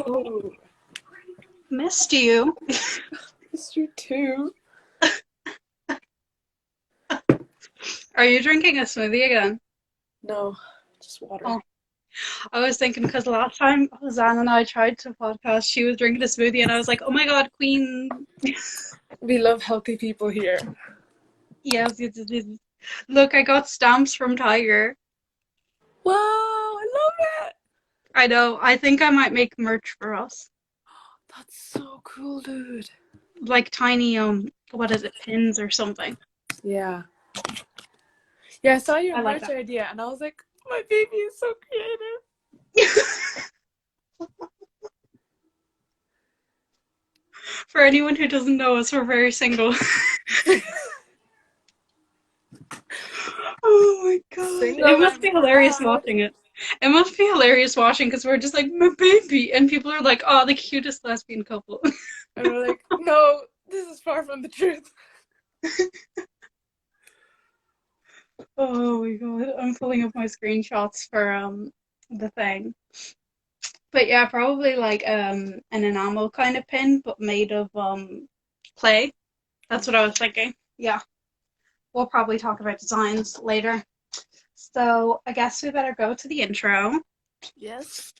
Oh, Missed you. missed you too. Are you drinking a smoothie again? No, just water. Oh, I was thinking because last time Hosanna and I tried to podcast, she was drinking a smoothie, and I was like, "Oh my God, Queen!" We love healthy people here. Yes, yes, yes, yes. Look, I got stamps from Tiger. Wow, I love it. I know. I think I might make merch for us, That's so cool, dude. like tiny what is it, pins or something. Yeah. Yeah, I saw your I like merch that. idea and I was like, my baby is so creative. For anyone who doesn't know us, we're very single. Oh my God. It Single must and be hilarious proud. watching it. It must be hilarious watching because we're just like, my baby. And people are like, oh, the cutest lesbian couple. And we're like, no, this is far from the truth. Oh my God. I'm pulling up my screenshots for the thing. But yeah, probably like an enamel kind of pin, but made of clay. That's what I was thinking. Yeah. We'll probably talk about designs later. So I guess we better go to the intro. Yes.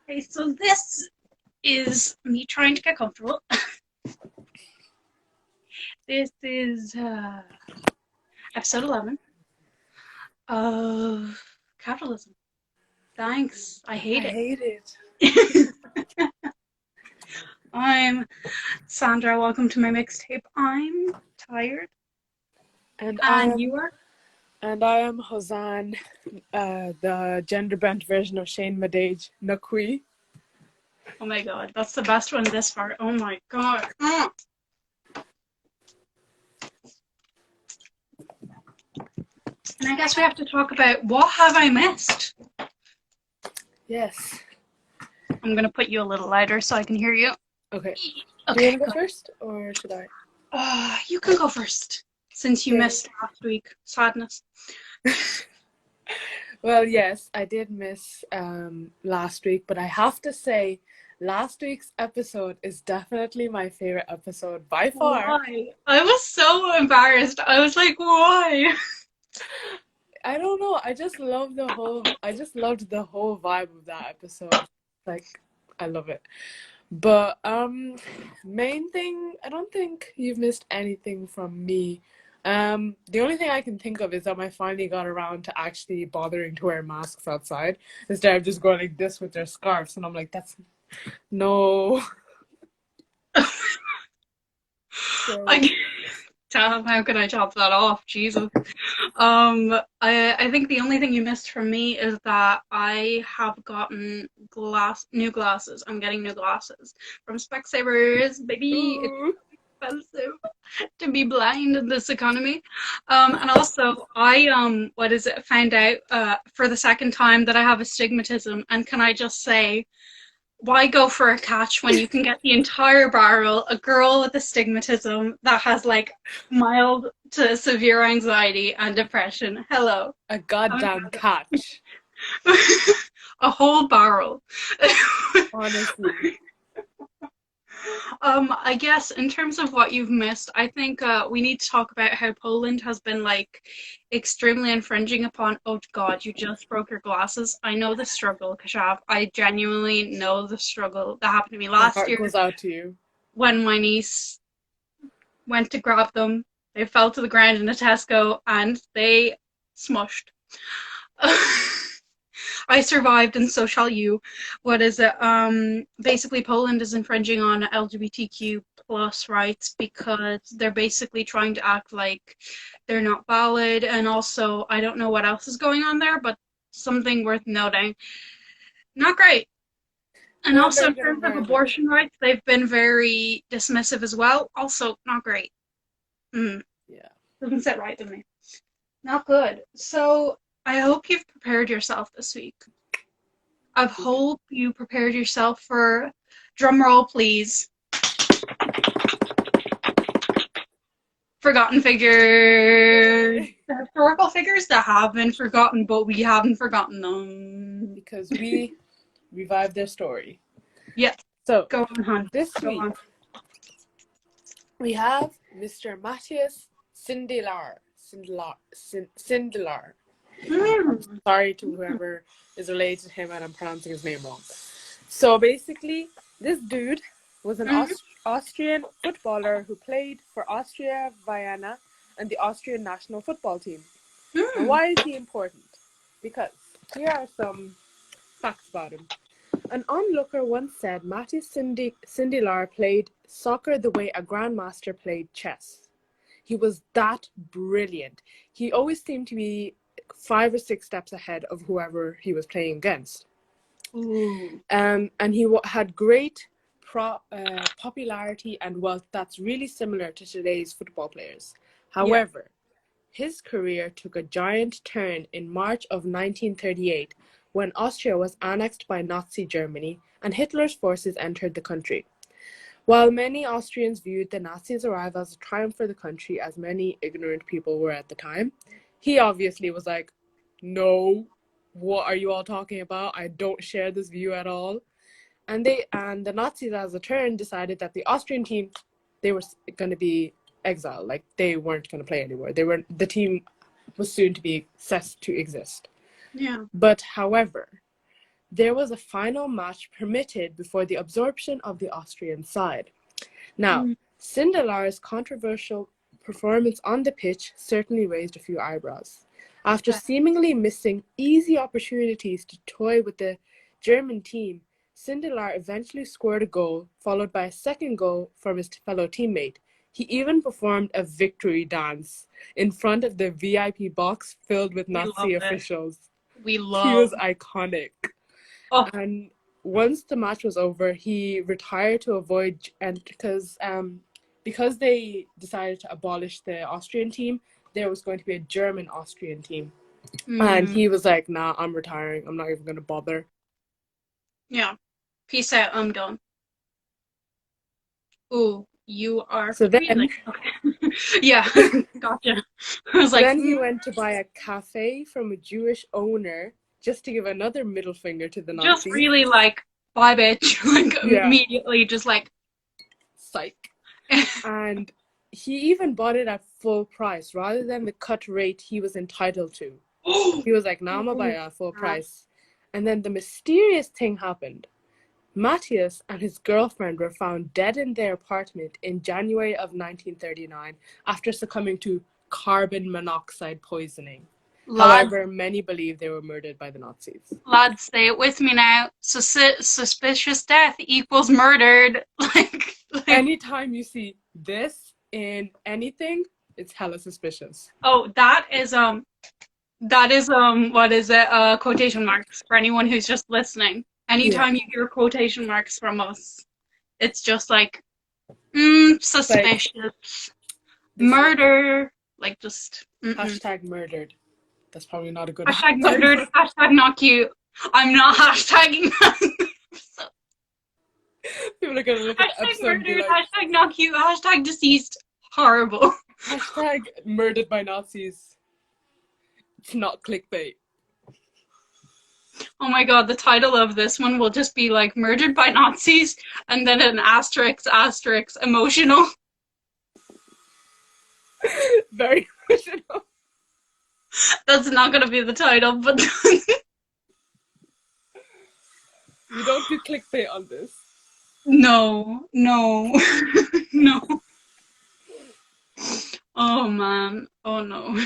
Okay, so this is me trying to get comfortable. This is episode 11 of Capitalism. Thanks. I I hate hate it. it. I'm Sandra. Welcome to my mixtape. I'm tired. And And you are? I am Hosan, the genderbent version of Shane Madej, Nakui. Oh my God, that's the best one this far. Oh my God. And I guess we have to talk about what have I missed? Yes. I'm going to put you a little louder so I can hear you. Okay. Do Okay, you want to go first or should I? you can go first since you Okay. missed last week. Sadness. Well, yes, I did miss last week, but I have to say, last week's episode is definitely my favorite episode by far. Why? I was so embarrassed. I was like, why? I don't know. I just loved the whole vibe of that episode. Like, I love it. But main thing, I don't think you've missed anything from me. The only thing I can think of is that I finally got around to actually bothering to wear masks outside instead of just going like this with their scarves, and I'm like, that's no. So, I Damn, how could I top that off? Jesus. I think the only thing you missed from me is that I have gotten new glasses. I'm getting new glasses from Specsavers, baby. It's ooh. expensive to be blind in this economy. And also I found out for the second time that I have astigmatism. And can I just say, why go for a catch when you can get the entire barrel, a girl with astigmatism that has like mild to severe anxiety and depression? Hello. A goddamn catch. A whole barrel. Honestly. I guess in terms of what you've missed, I think we need to talk about how Poland has been like extremely infringing upon. Oh God, you just broke your glasses. I know the struggle, Kashav. I genuinely know the struggle that happened to me My last heart year goes out to you. when my niece went to grab them. They fell to the ground in a Tesco and they smushed. I survived, and so shall you. What is it? Basically, Poland is infringing on LGBTQ plus rights because they're basically trying to act like they're not valid, and also I don't know what else is going on there, but something worth noting. Not great. And Not a also very in good terms of environment. abortion rights, they've been very dismissive as well. Also, not great. Yeah. Doesn't sit right with me. Not good. So I hope you've prepared yourself this week. I hope you prepared yourself for, drum roll please, forgotten figures. Yay. The historical figures that have been forgotten, but we haven't forgotten them. Because we revive their story. Yeah. So Go on, hon. this Go week on. we have Mr. Matthias Sindelar. Sindelar. Mm. Sorry to whoever is related to him and I'm pronouncing his name wrong. So basically, this dude was an Mm. Austrian footballer who played for Austria Vienna and the Austrian national football team. Now, Mm. why is he important? Because here are some facts about him. An onlooker once said Matthias Sindelar played soccer the way a grandmaster played chess. He was that brilliant. He always seemed to be 5 or 6 steps ahead of whoever he was playing against. Ooh. And he had great popularity and wealth that's really similar to today's football players. However, his career took a giant turn in March of 1938 when Austria was annexed by Nazi Germany and Hitler's forces entered the country. While many Austrians viewed the Nazis' arrival as a triumph for the country, as many ignorant people were at the time, he obviously was like, no, what are you all talking about? I don't share this view at all. And the Nazis, as a turn, decided that the Austrian team, they were going to be exiled. Like, they weren't going to play anymore. The team was soon to be ceased to exist. Yeah. But however, there was a final match permitted before the absorption of the Austrian side. Now, Sindelar's controversial performance on the pitch certainly raised a few eyebrows. After seemingly missing easy opportunities to toy with the German team, Sindelar eventually scored a goal, followed by a second goal from his fellow teammate. He even performed a victory dance in front of the VIP box filled with Nazi officials. He was iconic. Oh. And once the match was over, he retired to avoid, and because they decided to abolish the Austrian team, there was going to be a German-Austrian team. And he was like, nah, I'm retiring. I'm not even going to bother. Yeah. Peace out. I'm done. Ooh, you are So then, okay. Yeah, gotcha. I was like, then he went to buy a cafe from a Jewish owner just to give another middle finger to the Nazis. Just really like, bye bitch, like immediately just like, psych. And he even bought it at full price rather than the cut rate he was entitled to. He was like, nah, I'm gonna buy it at full price. And then the mysterious thing happened. Matthias and his girlfriend were found dead in their apartment in January of 1939 after succumbing to carbon monoxide poisoning. However, many believe they were murdered by the Nazis. Lads, say it with me now. Suspicious death equals murdered. Like anytime you see this in anything, it's hella suspicious. Oh, that is what is it? Quotation marks for anyone who's just listening. Anytime you hear quotation marks from us, it's just like, suspicious. Like, murder. Like, just... Hashtag murdered. That's probably not a good hashtag murdered. Hashtag not cute. I'm not hashtagging that. People are going to look at the episode and be like... Hashtag not cute. Hashtag deceased. Horrible. Hashtag murdered by Nazis. It's not clickbait. Oh my god, the title of this one will just be like murdered by Nazis and then an asterisk, emotional. Very emotional. That's not gonna be the title, but we don't do clickbait on this. No. No. Oh man. Oh no.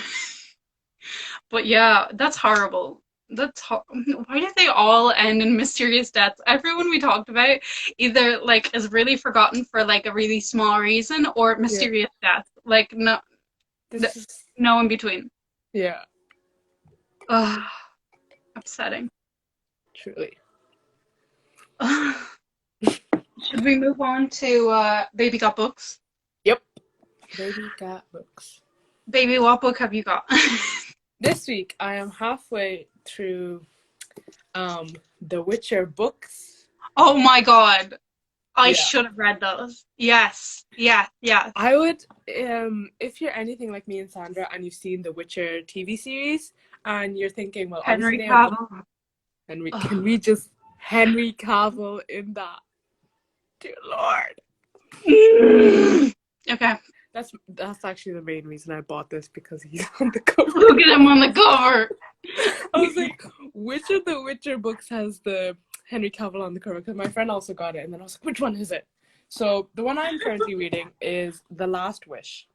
But yeah, that's horrible. Why did they all end in mysterious deaths? Everyone we talked about either like is really forgotten for like a really small reason or mysterious death. Like no in between. Yeah. Ugh. Upsetting. Truly. Should we move on to Baby Got Books? Yep. Baby Got Books. Baby, what book have you got? This week I am halfway through The Witcher books. Oh my god. I should have read those. Yes. Yeah. I would, if you're anything like me and Sandra and you've seen The Witcher TV series and you're thinking, well, Henry Cavill. and can we just Henry Cavill in that. Dear Lord. Okay. That's actually the main reason I bought this, because he's on the cover. Look at him on the cover. I was like, which of the Witcher books has the Henry Cavill on the cover? Because my friend also got it, and then I was like, which one is it? So the one I'm currently reading is The Last Wish.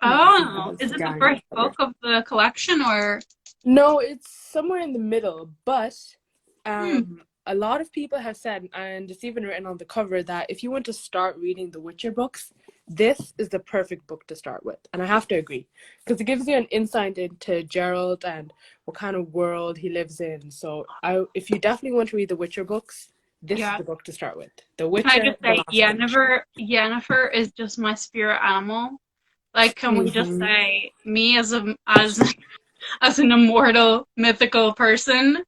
Oh, is it the first book of the collection, or? No, it's somewhere in the middle, but a lot of people have said, and it's even written on the cover, that if you want to start reading the Witcher books, this is the perfect book to start with. And I have to agree, because it gives you an insight into Geralt and what kind of world he lives in. So if you definitely want to read the Witcher books, this is the book to start with. The Witcher. Can I just say, Yennefer is just my spirit animal. Like, can we just say, me as an immortal mythical person,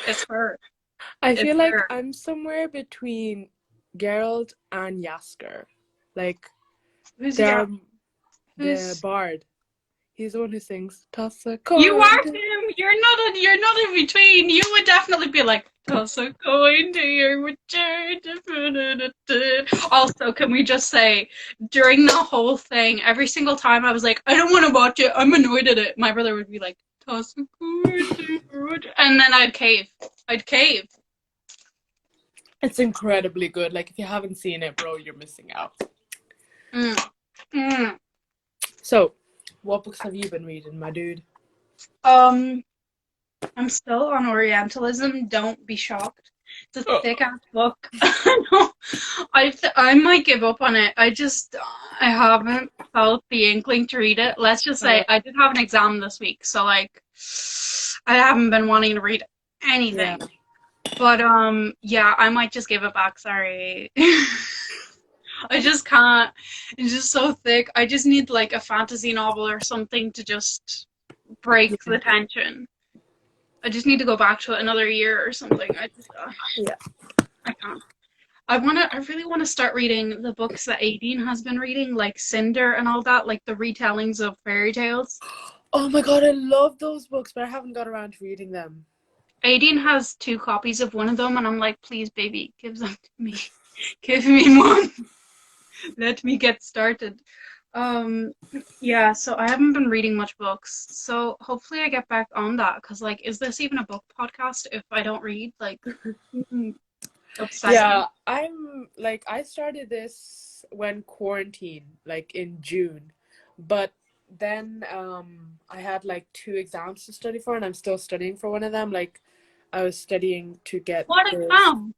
it's her. I feel like I'm somewhere between Geralt and Jaskier. Like, who's the bard. He's the one who sings toss a coin. You are him. You're not in between. You would definitely be like, toss a coin to your Witcher. Also, can we just say, during the whole thing, every single time I was like, I don't want to watch it, I'm annoyed at it, my brother would be like, toss a coin to your Witcher. And then I'd cave. It's incredibly good. Like, if you haven't seen it, bro, you're missing out. So, what books have you been reading, my dude? I'm still on Orientalism. Don't be shocked. It's a thick-ass book. I might give up on it. I haven't felt the inkling to read it. Let's just say I did have an exam this week, so, like, I haven't been wanting to read anything. Yeah. But, I might just give it back. Sorry. I just can't. It's just so thick. I just need, like, a fantasy novel or something to just break the tension. I just need to go back to it another year or something. I can't. I really want to start reading the books that Aideen has been reading, like Cinder and all that, like the retellings of fairy tales. Oh my god, I love those books, but I haven't got around to reading them. Aideen has 2 copies of one of them, and I'm like, please, baby, give them to me. Give me one. Let me get started. So I haven't been reading much books. So hopefully I get back on that, because, like, is this even a book podcast if I don't read? Like, obsessing. Yeah, I started this when quarantine, like in June, but then I had like 2 exams to study for, and I'm still studying for one of them. Like, I was studying to get what exam?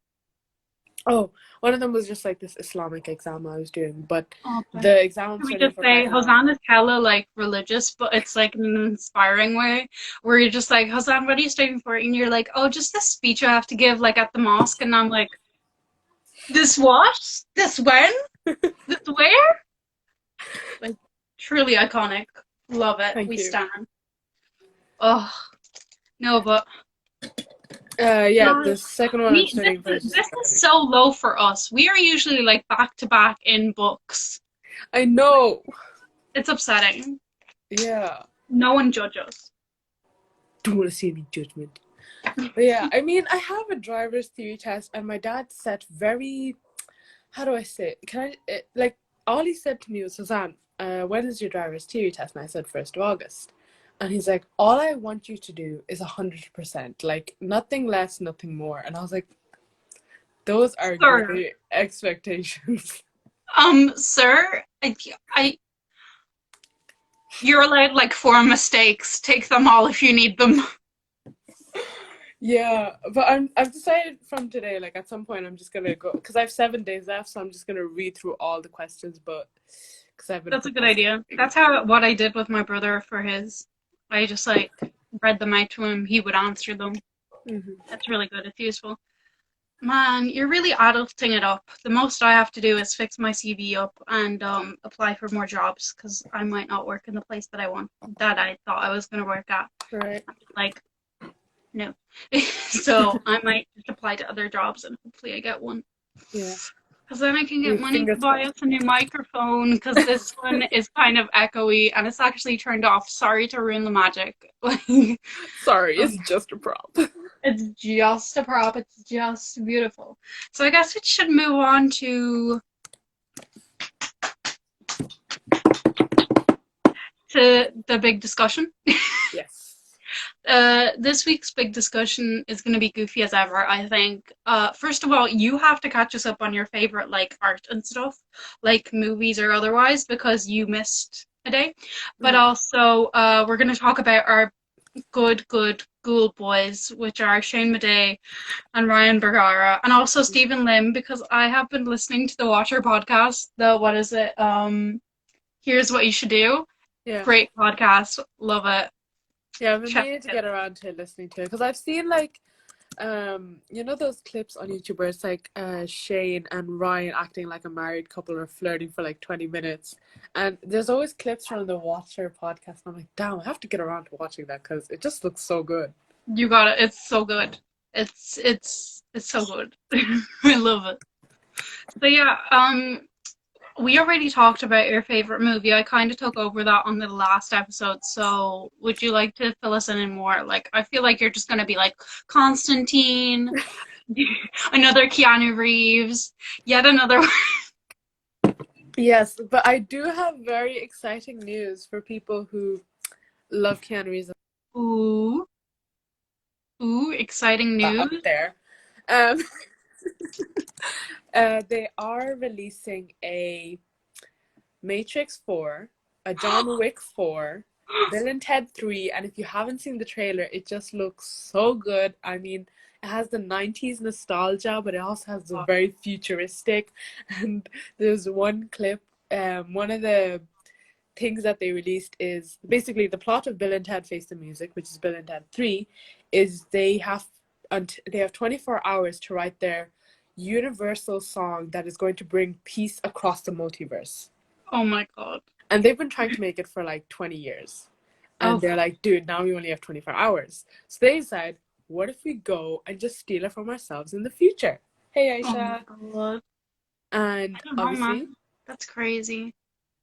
Oh, one of them was just like this Islamic exam I was doing, but the exam I'm studying for. Can we just say Hosanna's hella like religious, but it's like in an inspiring way, where you're just like, Hosanna, what are you studying for? And you're like, oh, just this speech I have to give like at the mosque, and I'm like, this what? This when? This where? Like, truly iconic. Love it. Thank you. Stand. Oh no, but. The second one I'm studying for. This is so low for us. We are usually like back to back in books. I know. It's upsetting. Yeah. No one judge us. Don't want to see any judgment. But yeah, I mean, I have a driver's theory test, and my dad set very, how do I say it? All he said to me was, Suzanne, when is your driver's theory test? And I said 1st of August. And he's like, all I want you to do is 100%. Like, nothing less, nothing more. And I was like, those are great expectations. Sir, you're allowed like 4 mistakes. Take them all if you need them. Yeah, but I've decided from today, like at some point I'm just gonna go, because I have 7 days left, so I'm just gonna read through all the questions. But that's a good idea. That's what I did with my brother for his. I just like read them out to him. He would answer them. Mm-hmm. That's really good. It's useful. Man, you're really adulting it up. The most I have to do is fix my CV up and apply for more jobs, because I might not work in the place that I thought I was going to work at. Right. Like, no. So I might just apply to other jobs and hopefully I get one. Yeah. Because then I can get money to buy us a new microphone, because this one is kind of echoey and it's actually turned off. Sorry to ruin the magic. Sorry, it's just a prop. It's just a prop. It's just beautiful. So I guess it should move on to the big discussion. Yes. This week's big discussion is going to be goofy as ever, I think. First of all, you have to catch us up on your favorite, like, art and stuff, like movies or otherwise, because you missed a day. But Mhm. also, we're going to talk about our good ghoul boys, which are Shane Madej and Ryan Bergara, and also Stephen Lim, because I have been listening to the Watcher podcast, what is it? Here's What You Should Do. Yeah. Great podcast. Love it. Yeah, I've been Check meaning to it out. get around to listening to it because I've seen like you know those clips on YouTube where it's like Shane and Ryan acting like a married couple or flirting for like 20 minutes. And there's always clips from the Watcher podcast. And I'm like, damn, I have to get around to watching that because it just looks so good. You got it. It's so good. It's so good. I love it. So yeah, we already talked about your favorite movie. I kind of took over that on the last episode. So would you like to fill us in more? Like, I feel like you're just gonna be like Constantine, another Keanu Reeves, yet another. Yes, but I do have very exciting news for people who love Keanu Reeves Ooh, ooh, exciting out news. there. Um, they are releasing a Matrix 4, a John Wick 4, Bill and Ted 3, and if you haven't seen the trailer, it just looks so good. I mean, it has the 90s nostalgia, but it also has the very futuristic. And there's one clip, one of the things that they released is basically the plot of Bill and Ted Face the Music, which is Bill and Ted 3, is they have 24 hours to write their universal song that is going to bring peace across the multiverse. Oh my god. And they've been trying to make it for like 20 years. And Oh, they're like, dude, now we only have 24 hours. So they decide, what if we go and just steal it from ourselves in the future? Hey, oh my Aisha. god. And I don't know, obviously, man. That's crazy.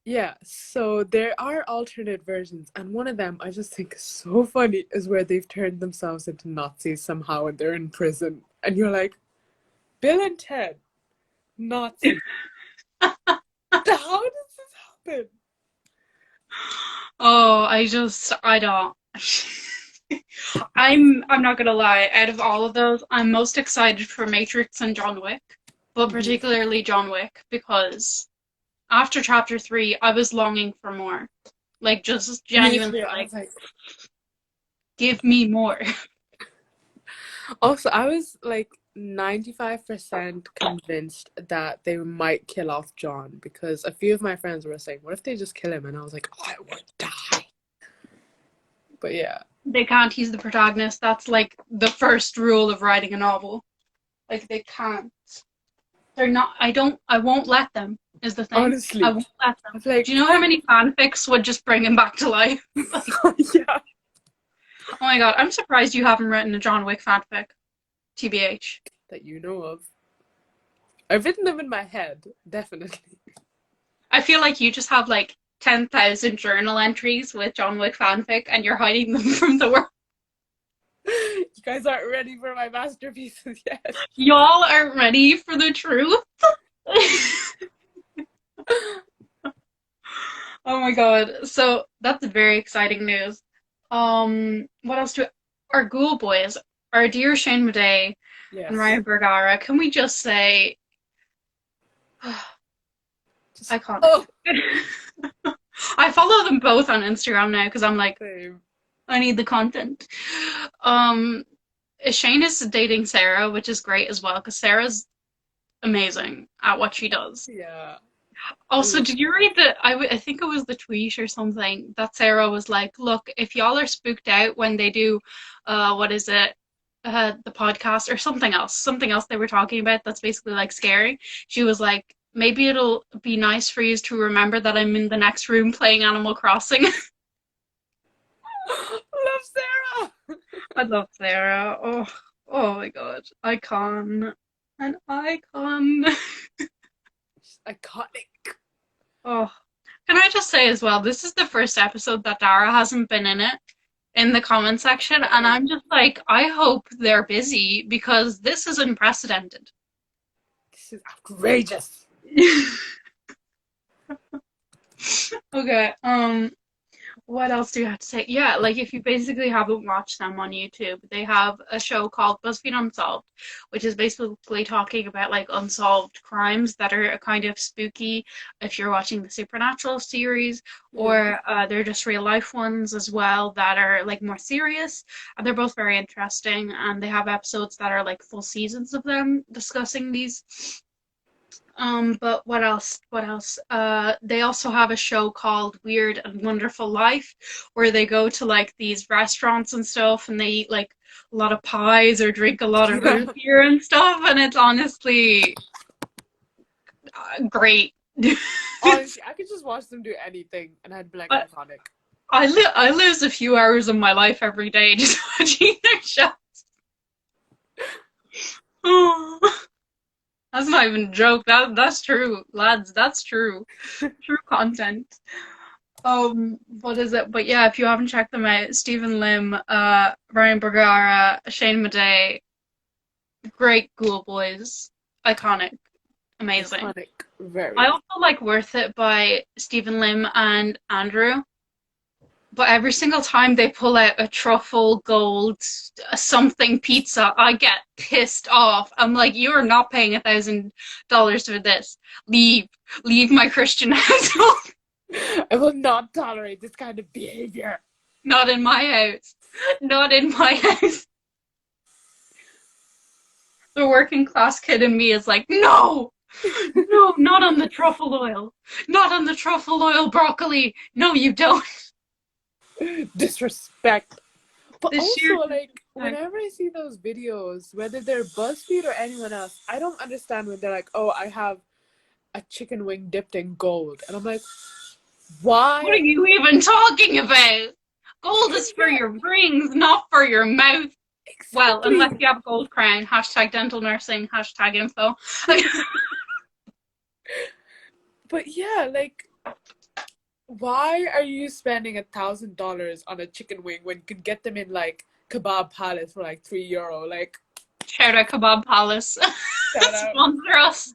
yeah, so there are alternate versions. And one of them I just think is so funny is where they've turned themselves into Nazis somehow and they're in prison. And you're like, Bill and Ted, Nazis. How does this happen? Oh, I don't. I'm not gonna lie, out of all of those, I'm most excited for Matrix and John Wick, but Mhm. particularly John Wick because after chapter 3, I was longing for more. Like just Me genuinely too. I like was like, give me more. also, I was like 95% convinced that they might kill off John because a few of my friends were saying, what if they just kill him? And I was like, I would die. But yeah, They can't, he's the protagonist. That's like the first rule of writing a novel. Like they can't. They're not I won't let them is the thing. I honestly, won't let I them. was like, Do you know how many fanfics would just bring him back to life? Like, yeah, oh my god, I'm surprised you haven't written a John Wick fanfic. TBH. that you know of. I've written them in my head, definitely. I feel like you just have like 10,000 journal entries with John Wick fanfic and you're hiding them from the world. You guys aren't ready for my masterpieces yet. Y'all aren't ready for the truth. Oh my god. So that's very exciting news. What else do our Ghoul Boys, our dear Shane Madej and Yes. Ryan Bergara, can we just say Just, iconic? oh, I follow them both on Instagram now because I'm like, same. I need the content. Um, Shane is dating Sarah, which is great as well because Sarah's amazing at what she does. Yeah, I Also, love did you that. read I think it was the tweet or something that Sarah was like, look, if y'all are spooked out when they do, what is it, the podcast or something else they were talking about that's basically like scary. She was like, maybe it'll be nice for you to remember that I'm in the next room playing Animal Crossing. Love Sarah. I love Sarah. Oh, oh my God, icon, an icon. She's iconic. Oh, can I just say as well, this is the first episode that Dara hasn't been in it. in the comment section, and I'm just like, I hope they're busy because this is unprecedented. This is outrageous. Okay, what else do you have to say? Yeah, like if you basically haven't watched them on YouTube, they have a show called BuzzFeed Unsolved, which is basically talking about like unsolved crimes that are kind of spooky if you're watching the Supernatural series, Yeah. or they're just real life ones as well that are like more serious. And they're both very interesting, and they have episodes that are like full seasons of them discussing these. But what else? What else? They also have a show called Weird and Wonderful Life, where they go to like these restaurants and stuff, and they eat like a lot of pies or drink a lot of root beer and stuff, and it's honestly great. Honestly, I could just watch them do anything and I'd be like I, iconic. I lose a few hours of my life every day just watching their shows. Oh, that's not even a joke. That's true, lads. That's true. True content. What is it? But yeah, if you haven't checked them out, Stephen Lim, Ryan Bergara, Shane Madej, great Ghoul Boys, iconic, amazing. Iconic. Very. I also like Worth It by Stephen Lim and Andrew, but every single time they pull out a truffle gold something pizza, I get pissed off. I'm like, you are not paying $1,000 for this. Leave my Christian household. I will not tolerate this kind of behavior. Not in my house. Not in my house. The working class kid in me is like, no! No, not on the truffle oil. Not on the truffle oil broccoli. No, you don't. Disrespect. But The sheer also, like, whenever I see those videos, whether they're BuzzFeed or anyone else, I don't understand when they're like, oh, I have a chicken wing dipped in gold. And I'm like, why? What are you even talking about? Gold is for your rings, not for your mouth. Exactly. Well, unless you have a gold crown. Hashtag dental nursing. Hashtag info. But yeah, like, why are you spending $1,000 on a chicken wing when you could get them in like Kebab Palace for like €3? Like, Shout out Kebab Palace. shout out. Sponsor us.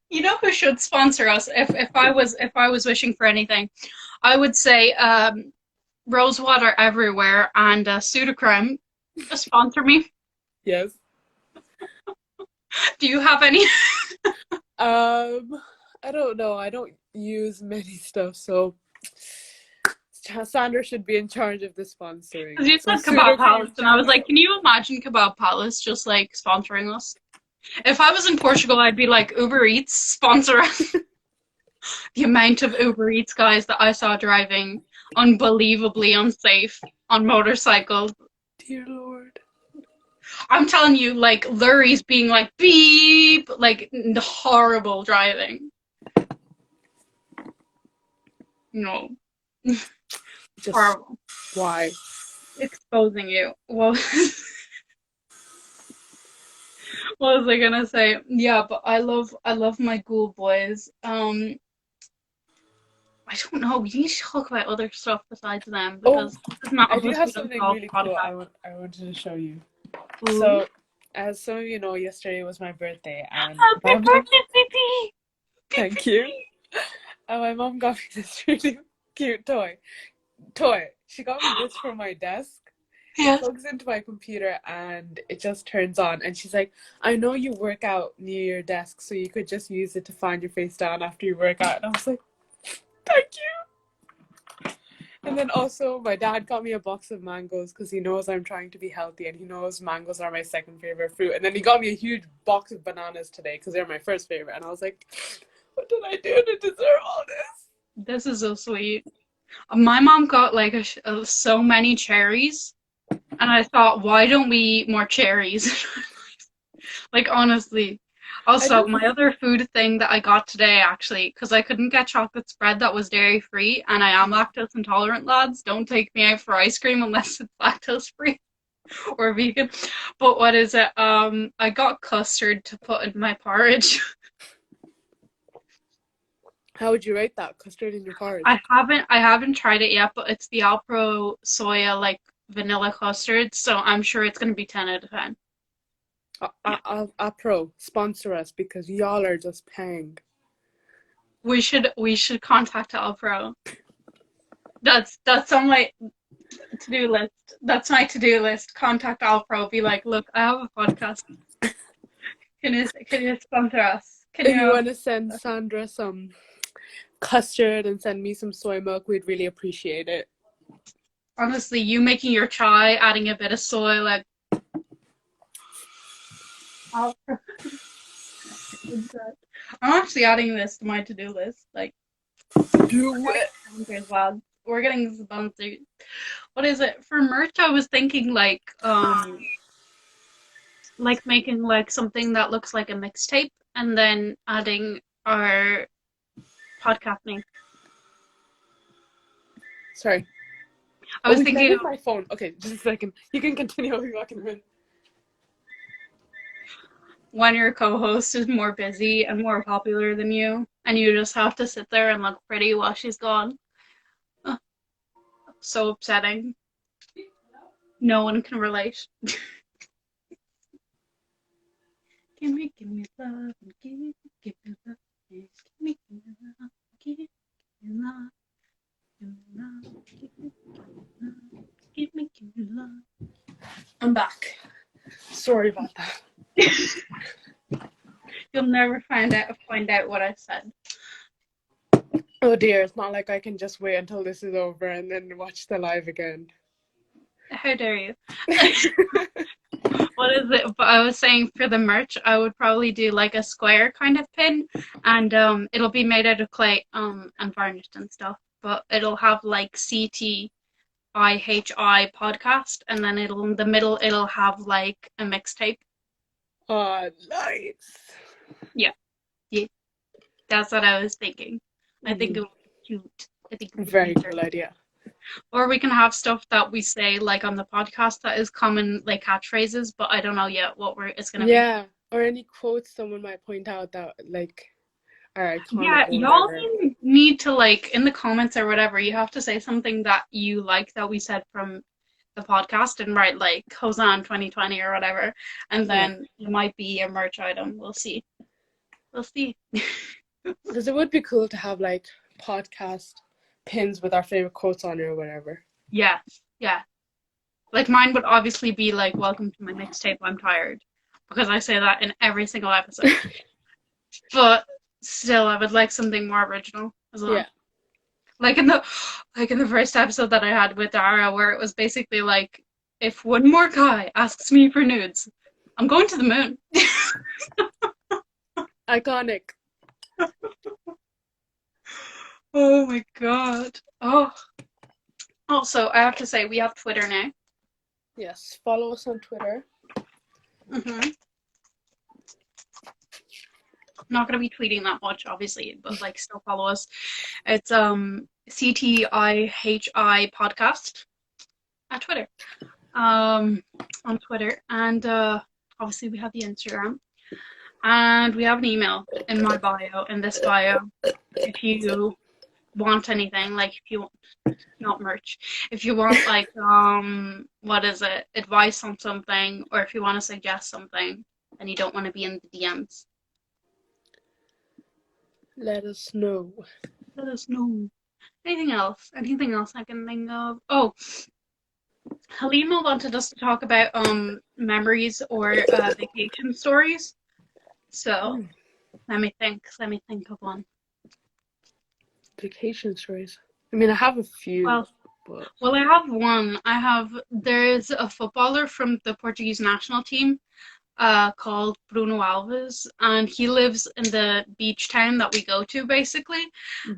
You know who should sponsor us? If I was wishing for anything, I would say Rosewater Everywhere and Sudocrem sponsor me. Yes. Do you have any? I don't know. I don't use many stuff, so Sandra should be in charge of the sponsoring. Because you So said Kebab Sudocrem, Palace, and I shout was like, out. can you imagine Kebab Palace just like sponsoring us? If I was in Portugal, I'd be like, Uber Eats, sponsor us. The amount of Uber Eats guys that I saw driving unbelievably unsafe on motorcycles. Dear Lord. I'm telling you, like, lorries being like, beep, like, horrible driving. No. Just Horrible. why? Exposing you. Well, what was I gonna say? Yeah, but I love my Ghoul Boys. I don't know. We need to talk about other stuff besides them Oh, because this is not a I do have BuzzFeed something Unsolved really cool podcast. I wanted to show you. Ooh. So, as some of you know, yesterday was my birthday, and Happy my mom, birthday, baby! thank you. And my mom got me this really cute toy. She got me this for my desk. Yes. Plugs into my computer and it just turns on. And she's like, I know you work out near your desk, so you could just use it to find your face down after you work out. And I was like, thank you. And then also, my dad got me a box of mangoes because he knows I'm trying to be healthy and he knows mangoes are my second favorite fruit. And then he got me a huge box of bananas today because they're my first favorite. And I was like, what did I do to deserve all this? This is so sweet. My mom got like so many cherries, and I thought, why don't we eat more cherries? Like, honestly. Also, my other food thing that I got today, actually, because I couldn't get chocolate spread that was dairy-free, and I am lactose intolerant, lads. Don't take me out for ice cream unless it's lactose-free or vegan. But what is it? I got custard to put in my porridge. How would you rate that? Custard in your porridge? I haven't tried it yet, but it's the Alpro soya like vanilla custard, so I'm sure it's gonna be 10 out of 10. Apro, sponsor us because y'all are just paying. We should contact Alpro. That's on my to-do list. That's my to-do list. Contact Alpro. Be like, look, I have a podcast. Can you sponsor us? Can If you you? want to send Sandra some custard and send me some soy milk, we'd really appreciate it. Honestly, you making your chai, adding a bit of soy, like. Alpro. I'm actually adding this to my to-do list. Like, Do it. as well. We're getting sponsored. What is it for merch? I was thinking like making like something that looks like a mixtape, and then adding our podcast name. Sorry. I was thinking my phone. Okay, just a second. You can continue if you fucking win. when your co-host is more busy and more popular than you, and you just have to sit there and look pretty while she's gone. So upsetting. No one can relate. Give me love, give me love, give me love, give me love, give me love. I'm back. Sorry about that. You'll never find out what I said. Oh dear, it's not like I can just wait until this is over and then watch the live again. How dare you? What is it? But I was saying for the merch, I would probably do like a square kind of pin, and it'll be made out of clay and varnished and stuff. But it'll have like CTIHI podcast, and then in the middle it'll have like a mixtape. Oh, nice. Yeah. That's what I was thinking. I think it would be cute. I think it would be very cute. cool idea. Or we can have stuff that we say like on the podcast that is common like catchphrases, but I don't know yet what it's gonna be. Yeah, or any quotes someone might point out that like are iconic. Yeah, or y'all whatever. need to like in the comments or whatever, you have to say something that you like that we said from the podcast and write like Hosan 2020 or whatever, and then it might be a merch item. We'll see. Because it would be cool to have like podcast pins with our favorite quotes on it or whatever. Yeah. Like mine would obviously be like "Welcome to my mixtape, I'm tired," because I say that in every single episode. But still, I would like something more original as well. Yeah. Like in the first episode that I had with Dara, where it was basically like, if one more guy asks me for nudes, I'm going to the moon. Iconic. Oh my god. Oh. Also, I have to say, we have Twitter now. Yes, follow us on Twitter. Not gonna be tweeting that much, obviously, but like still follow us. It's CTIHI podcast at Twitter. On Twitter, and obviously we have the Instagram, and we have an email in my bio, in this bio, if you want anything, like if you want, not merch, if you want like what is it, advice on something, or if you want to suggest something and you don't want to be in the DMs, let us know. Anything else I can think of? Oh, Halima wanted us to talk about memories or vacation stories, so let me think of one. Vacation stories. I mean, I have a few. Well, I have one. There's a footballer from the Portuguese national team called Bruno Alves, and he lives in the beach town that we go to, basically.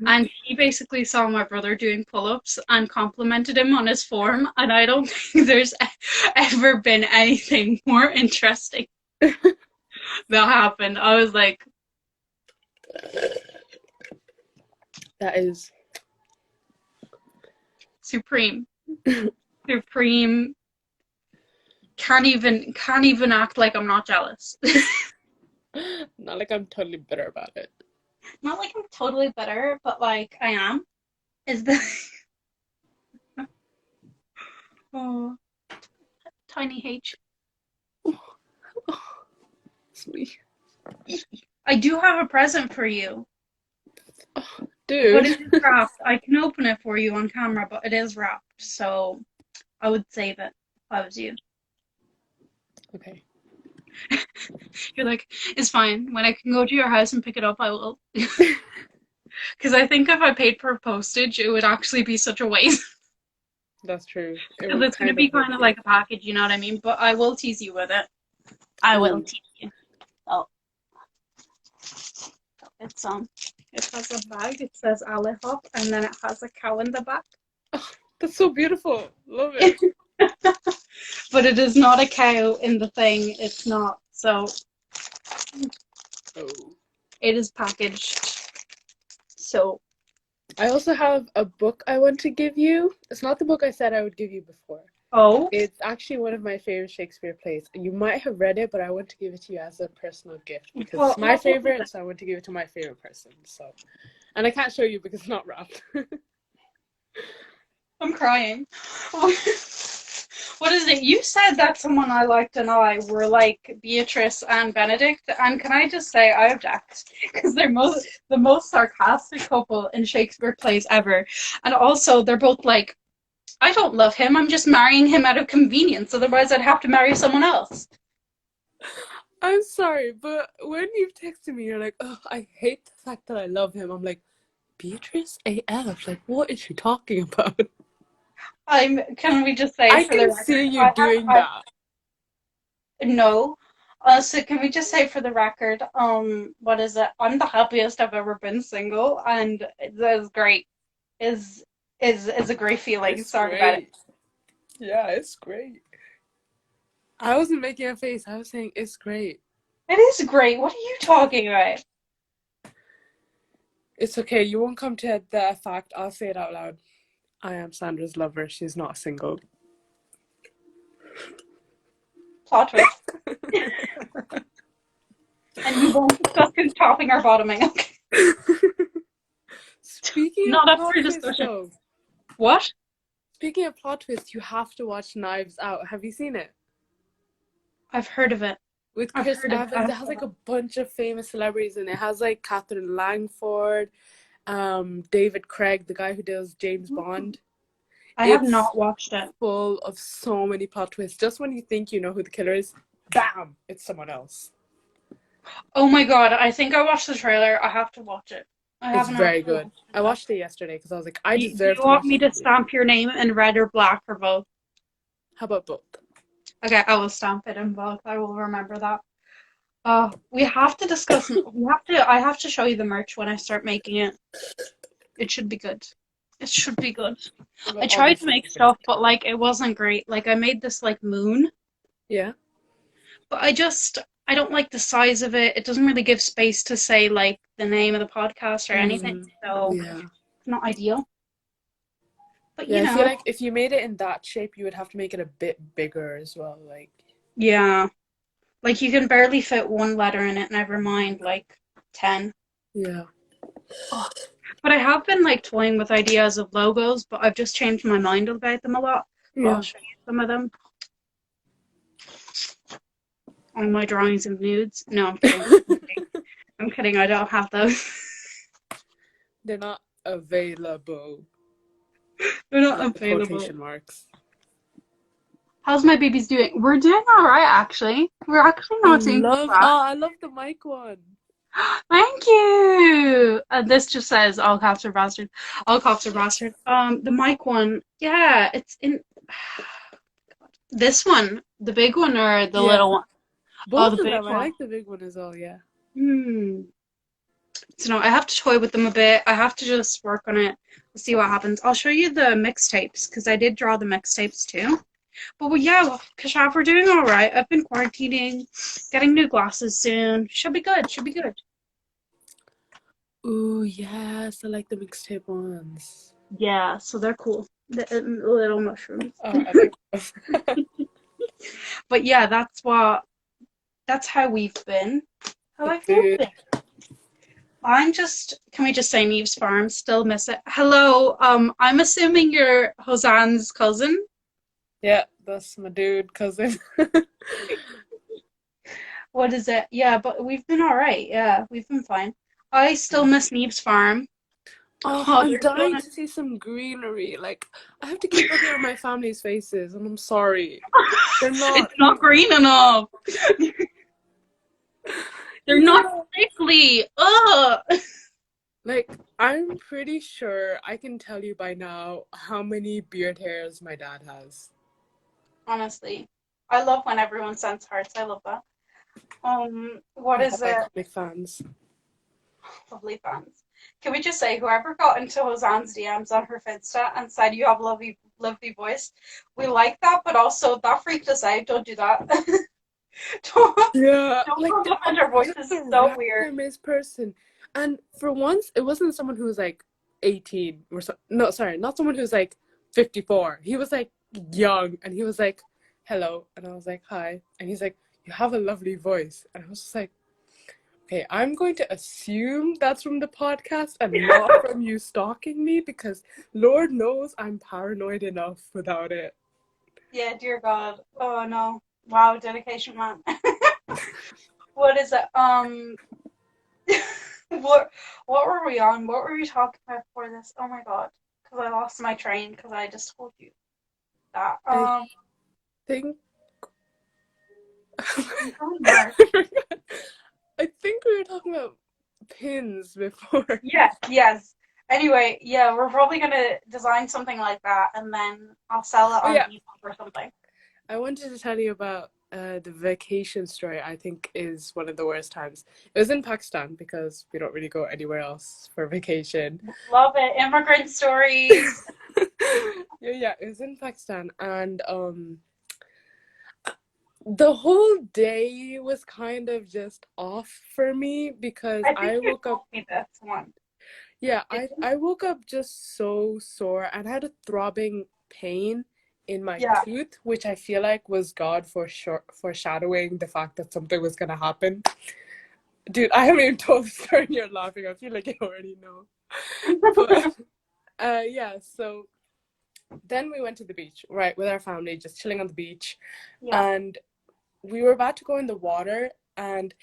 And he basically saw my brother doing pull-ups and complimented him on his form, and I don't think there's ever been anything more interesting that happened. I was like, that is supreme. Can't even act like I'm not jealous. Not like I'm totally bitter about it. Not like I'm totally bitter, but like I am. Is the oh, tiny H. Sweet. I do have a present for you, but Dude. it is wrapped. I can open it for you on camera, but it is wrapped, so I would save it if I was you. Okay. You're like, it's fine. When I can go to your house and pick it up, I will. Because I think if I paid for postage, it would actually be such a waste. That's true. It Because would it's going to kind of be would kind of be. like a package, you know what I mean? But I will tease you with it. I will Ooh. tease you. Oh, it's it has a bag. It says Alihop, and then it has a cow in the back. Oh, that's so beautiful. Love it. But it is not a cow in the thing. It's not. So Oh. it is packaged. So, I also have a book I want to give you. It's not the book I said I would give you before. oh, It's actually one of my favorite Shakespeare plays. You might have read it, but I want to give it to you as a personal gift because it's my what book is it? favorite, so I want to give it to my favorite person. So, and I can't show you because it's not wrapped. I'm crying. What is it? You said that someone I liked and I were like Beatrice and Benedict, and can I just say I object because they're the most sarcastic couple in Shakespeare plays ever, and also they're both like, I don't love him. I'm just marrying him out of convenience. Otherwise, I'd have to marry someone else. I'm sorry, but when you've texted me, you're like, oh, I hate the fact that I love him. I'm like, Beatrice AF? Like, what is she talking about? Can we just say I for the can see record, you doing I that. no. So can we just say for the record, what is it? I'm the happiest I've ever been single, and that is great. Is is a great feeling. It's Sorry about it. great. Yeah, it's great. I wasn't making a face. I was saying it's great. It is great. What are you talking about? It's okay. You won't come to the fact. I'll say it out loud. I am Sandra's lover. She's not single. Plot twist. And we won't discuss who's topping or bottoming. Okay. Speaking of Not up plot for twists, discussion. though. What? Speaking of plot twists, you have to watch Knives Out. Have you seen it? I've heard of it. With I've Chris heard of Evans, it. it has like a bunch of famous celebrities in it. It has like Catherine Langford, David Craig, the guy who does James Bond. I have It's not watched it. full of so many plot twists. Just when you think you know who the killer is, bam, it's someone else. Oh my god, I think I watched the trailer. I have to watch it. I It's haven't very actually good. watched it I though. watched it yesterday because I was like, I Do you deserve to want watch me this to movie. stamp your name in red or black or both? How about both? Okay, I will stamp it in both. I will remember that. We have to discuss. I have to show you the merch when I start making it. It should be good. It should be good. It I will tried to obviously make be good. stuff, but like it wasn't great. Like I made this like moon, Yeah. but I don't like the size of it. It doesn't really give space to say like the name of the podcast or anything, so Yeah. it's not ideal. But Yeah, you I feel know, like if you made it in that shape, you would have to make it a bit bigger as well. Like, yeah. Like you can barely fit one letter in it, never mind like 10. yeah. Oh. But I have been like toying with ideas of logos, but I've just changed my mind about them a lot. But I'll Yeah. show you some of them on my drawings and nudes. No, I'm kidding. I'm kidding. I don't have those. They're not available. They're not With available. quotation marks. How's my babies doing? We're doing all right, actually. We're actually not doing too bad. I love the mic one. Thank you. This just says all cops are bastard. All cops are bastard. The mic one, yeah, it's in this one, the big one or the Yeah. little one? Oh, the Both of big them. I one. like the big one as well, yeah. Hmm. So no, I have to toy with them a bit. I have to just work on it. We'll see what happens. I'll show you the mixtapes because I did draw the mixtapes too. But well, yeah, Kashav, we're doing all right. I've been quarantining, getting new glasses soon. Should be good. Should be good. Ooh, yes, I like the mixtape ones. Yeah, so they're cool. The little mushrooms. Oh, I like those. But yeah, that's how we've been. How The have you food. been? Can we just say Neve's Farm? Still miss it. Hello, I'm assuming you're Hosan's cousin. Yeah, that's my dude cousin. What is it? Yeah, but we've been all right. Yeah, we've been fine. I still Yeah. miss Neve's Farm. Oh, Oh, I'm there's so dying much. to see some greenery. Like, I have to keep looking at my family's faces, and I'm sorry. They're It's not, not green enough. They're they're not not. sickly. Ugh. Like, I'm pretty sure I can tell you by now how many beard hairs my dad has. Honestly, I love when everyone sends hearts. I love that. What We have is it? iconic fans. Lovely fans. Can we just say whoever got into Hosan's DMs on her Finsta and said you have a lovely, lovely voice, we like that, but also that freaked us out. Don't do that. don't Yeah, don't like compliment her voice. just This is the so weird. randomest person. And for once, it wasn't someone who was like 18 or so. No, sorry, not someone who's like 54. He was like young, and he was like, "Hello," and I was like, "Hi," and he's like, "You have a lovely voice," and I was just like, "Okay, I'm going to assume that's from the podcast and not from you stalking me because Lord knows I'm paranoid enough without it." Yeah, dear God. Oh no. Wow, dedication, man. What is it? What what were we on? What were we talking about before this? Oh my God. Because I lost my train because I just told you that. I think I'm going mad. I think we were talking about pins before. Yes, yes. Anyway, yeah, we're probably gonna design something like that and then I'll sell it Oh on yeah, Depop or something. I wanted to tell you about the vacation story. I think is one of the worst times. It was in Pakistan because we don't really go anywhere else for vacation. Love it. Immigrant stories. Yeah, it was in Pakistan, and the whole day was kind of just off for me because I think I you woke told up. me this one. Yeah, Did I you? I woke up just so sore and I had a throbbing pain in my Yeah. tooth, which I feel like was God foreshadowing the fact that something was gonna happen. Dude, I haven't even told the story and you're laughing. I feel like you already know. But yeah, so then we went to the beach, right, with our family, just chilling on the beach. Yeah. And we were about to go in the water and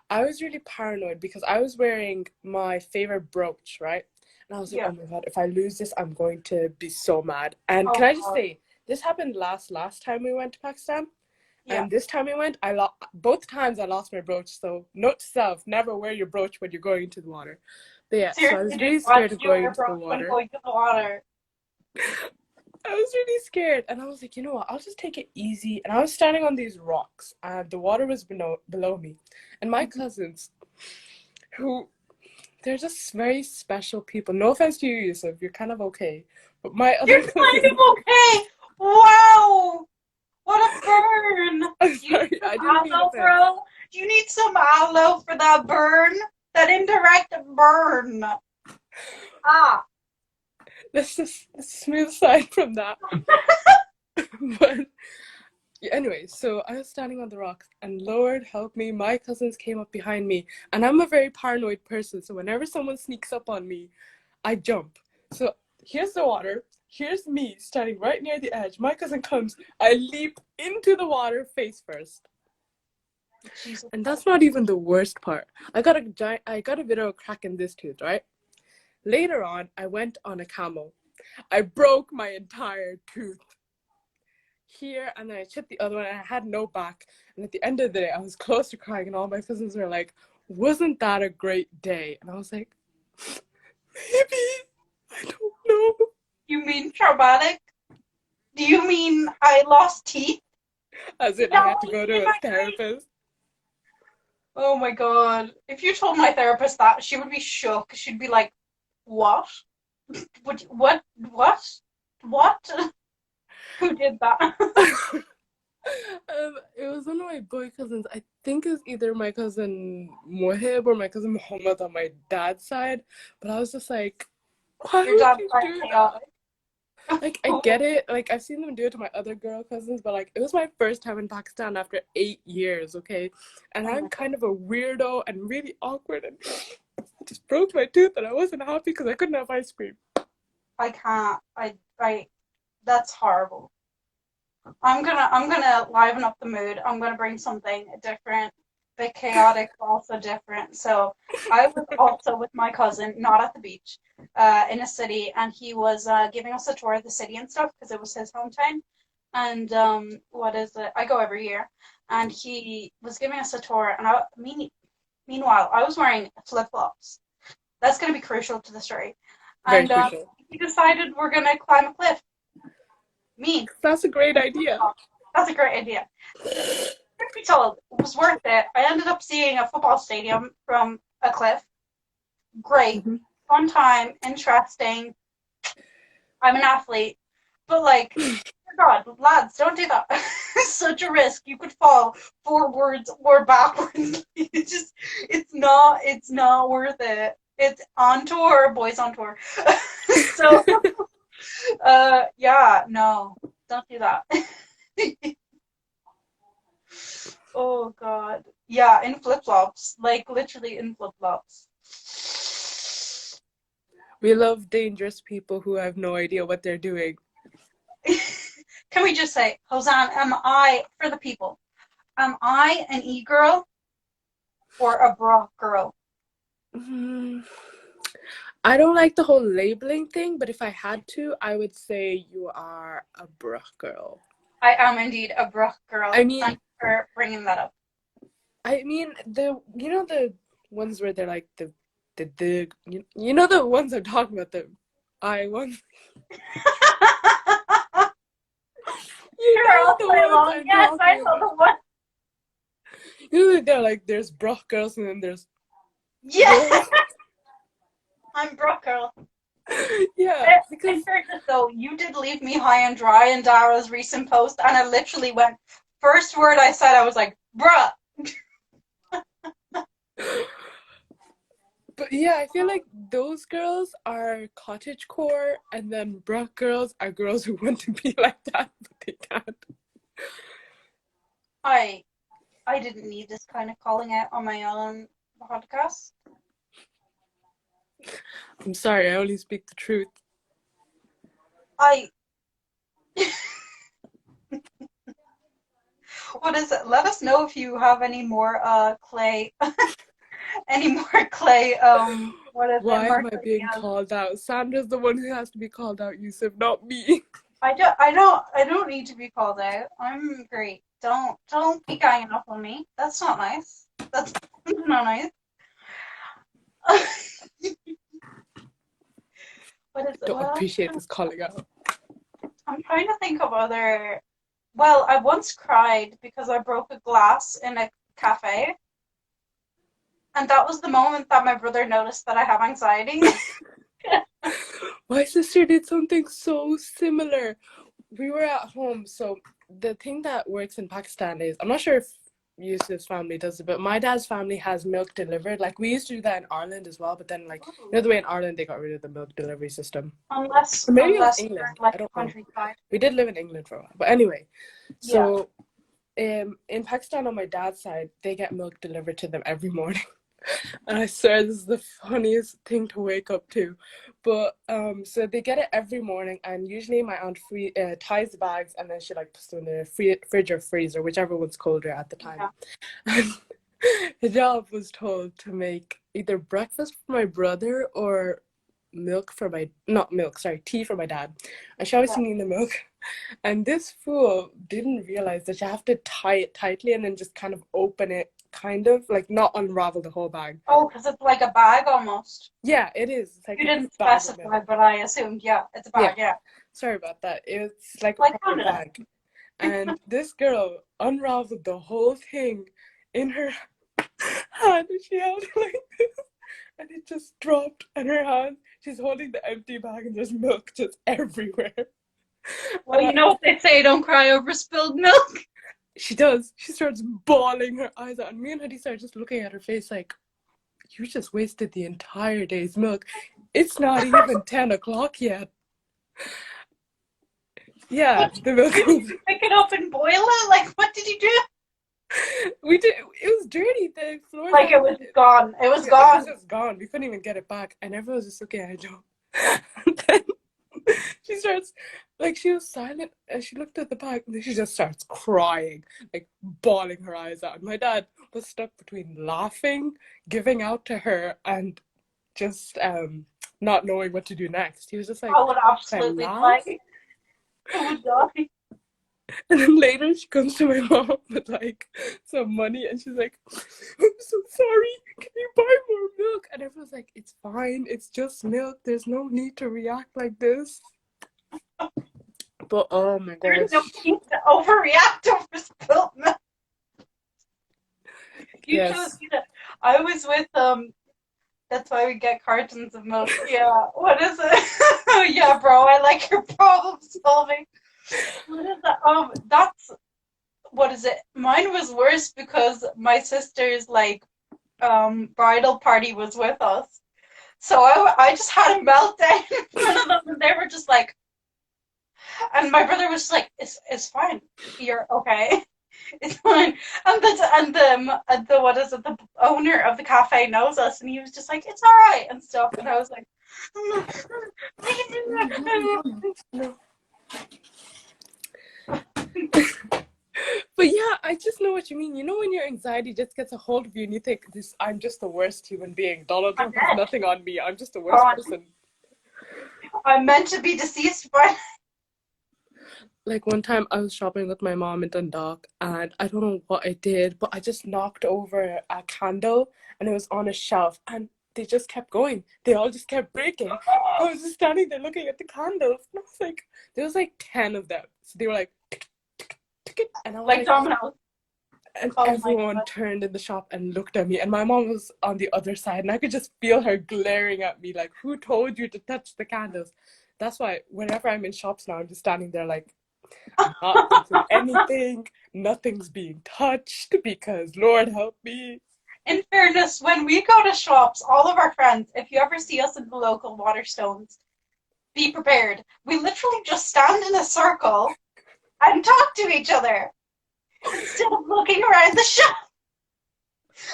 I was really paranoid because I was wearing my favorite brooch, right? And I was like, Yeah. oh my God, if I lose this, I'm going to be so mad. And can Oh I just God. say, this happened last time we went to Pakistan. Yeah. And this time we went, both times I lost my brooch. So note to self, never wear your brooch when you're going into the water. But yeah, so I Seriously, was dude, really why scared did of you going wear into the brooch when water. going to the water? I was really scared, and I was like, you know what? I'll just take it easy. And I was standing on these rocks, and the water was below me. And my cousins, who they're just very special people. No offense to you, Yusuf, you're kind of okay. But my You're other kind cousins, of okay. Wow. What a burn. I'm Do you need sorry, some I didn't mean aloe, offense. bro? Do you need some aloe for that burn? That indirect burn. Ah. Let's smooth aside from that. But anyway, so I was standing on the rocks, and Lord help me, my cousins came up behind me, and I'm a very paranoid person. So whenever someone sneaks up on me, I jump. So here's the water. Here's me standing right near the edge. My cousin comes. I leap into the water face first. Jesus And that's Christ. not even the worst part. I got a bit of a crack in this tooth, right? Later on, I went on a camel. I broke my entire tooth here, and then I chipped the other one, and I had no back. And at the end of the day, I was close to crying, and all my cousins were like, "Wasn't that a great day?" And I was like, "Maybe. I don't know." You mean traumatic? Do you mean I lost teeth? As Is in, I that had to what go you mean to a by great? therapist. Oh my God. If you told my therapist that, she would be shook. She'd be like, what? What? What? What? Who did that? It was one of my boy cousins. I think it was either my cousin Mohib or my cousin Muhammad on my dad's side. But I was just like, why Your would dad's you quite do that? chaotic. Like, I get it. Like, I've seen them do it to my other girl cousins, but like, it was my first time in Pakistan after 8 years, okay? And Oh I'm my God. kind of a weirdo and really awkward. And I just broke my tooth and I wasn't happy because I couldn't have ice cream. I can't. That's horrible. I'm gonna liven up the mood. I'm gonna bring something different, bit chaotic, but also different. So I was also with my cousin, not at the beach, in a city, and he was giving us a tour of the city and stuff because it was his hometown. And what is it? I go every year, and he was giving us a tour, and meanwhile, I was wearing flip-flops. That's gonna be crucial to the story. Very And crucial. he decided we're gonna climb a cliff. Me. That's a great idea. That's a great idea. Truth be told, it was worth it. I ended up seeing a football stadium from a cliff. Great. Mm-hmm. Fun time, interesting. I'm an athlete. But like, oh God, lads, don't do that. It's such a risk. You could fall forwards or backwards. It's not worth it. It's on tour, boys on tour. So yeah, no, don't do that. Oh God. Yeah, in flip-flops. Like literally in flip-flops. We love dangerous people who have no idea what they're doing. Can we just say, Hosanna, for the people, am I an e-girl or a bra girl? I don't like the whole labeling thing, but if I had to, I would say you are a bruh girl. I am indeed a bra girl. I mean, thanks for bringing that up. I mean the ones where they're like the you know the ones I'm talking about, the I ones. You You're know all the play ones along. I'm Yes, I talking know about. the one. You know they're like there's bruh girls and then there's Yeah, girls. I'm bra girl. Yeah, In because fairness, though, you did leave me high and dry in Dara's recent post, and I literally went, first word I said, I was like, bruh. but yeah, I feel like those girls are cottagecore, and then bruh girls are girls who want to be like that, but they can't. I didn't need this kind of calling out on my own podcast. I'm sorry, I only speak the truth. I what is it? Let us know if you have any more clay any more clay what is it? Why am I Mercury. being called out? Sandra's the one who has to be called out, Yusuf, not me. I don't need to be called out. I'm great. Don't be ganging up on me. That's not nice. That's not nice. What is it? Don't Well, appreciate this calling out. I'm trying to think of other. Well, I once cried because I broke a glass in a cafe, and that was the moment that my brother noticed that I have anxiety. My sister did something so similar. We were at home, so the thing that works in Pakistan is, I'm not sure if Yusuf's family does it, but my dad's family has milk delivered. Like, we used to do that in Ireland as well, but then, like, you know the way in Ireland they got rid of the milk delivery system? Or maybe it was Unless you're England. like I don't know. countryside. We did live in England for a while. But anyway, Yeah. so in Pakistan on my dad's side, they get milk delivered to them every morning. And I swear this is the funniest thing to wake up to. But so they get it every morning, and usually my aunt ties the bags and then she like puts them in the fridge or freezer, whichever one's colder at the time. Yeah. And Hijab was told to make either breakfast for my brother or tea for my dad. And she always needed the milk. And this fool didn't realize that you have to tie it tightly and then just kind of open it, kind of like not unravel the whole bag. Oh, because it's like a bag almost. Yeah, it is. It's like you didn't specify, but I assumed, yeah, it's a bag, yeah. Sorry about that. It's like a Like proper bag. And this girl unraveled the whole thing in her hand, and she held it like this, and it just dropped in her hand. She's holding the empty bag, and there's milk just everywhere. Well, you know what they say, don't cry over spilled milk. She does. She starts bawling her eyes out, and me and Hadi are just looking at her face like, you just wasted the entire day's milk. It's not even 10 o'clock yet. Yeah, the milk. Did you pick it up and boil it? Like, what did you do? We did. It was dirty. The floor Like it was gone. It was yeah, it was gone. just gone. We couldn't even get it back, and everyone was just looking at Joe. And then she starts, like, she was silent, and she looked at the bag, and then she just starts crying, like bawling her eyes out. And my dad was stuck between laughing, giving out to her, and just not knowing what to do next. He was just like, I would "Should I absolutely laugh?" die. I would die. And then later she comes to my mom with like some money, and she's like, "I'm so sorry. Can you buy more milk?" And everyone's like, "It's fine. It's just milk. There's no need to react like this." But oh my There's gosh. no need to overreact over spilled milk. You should have Yes. seen it. I was with that's why we get cartons of milk. Yeah. What is it? Yeah, bro. I like your problem solving. What is that? That's what is it? Mine was worse because my sister's like bridal party was with us. So I just had a meltdown in front of them, and they were just like, and my brother was just like, it's fine. You're okay. It's fine. And the what is it? The owner of the cafe knows us, and he was just like, it's all right and stuff. And I was like, I can do No. But yeah, I just know what you mean. You know when your anxiety just gets a hold of you and you think, "This, I'm just the worst human being. Donald Trump has that. nothing on me. I'm just the worst God, person." I'm meant to be deceased, but Like one time I was shopping with my mom in Dundalk, and I don't know what I did, but I just knocked over a candle, and it was on a shelf, and they just kept going. They all just kept breaking. I was just standing there looking at the candles, and I was like, there was like 10 of them. So they were like, tick, tick, tick, and I was like like, dominoes. and Oh my everyone God. turned in the shop and looked at me, and my mom was on the other side, and I could just feel her glaring at me like, "Who told you to touch the candles?" That's why whenever I'm in shops now, I'm just standing there like, not touching anything, nothing's being touched, because Lord help me. In fairness, when we go to shops, all of our friends, if you ever see us in the local Waterstones, be prepared. We literally just stand in a circle and talk to each other instead of looking around the shop.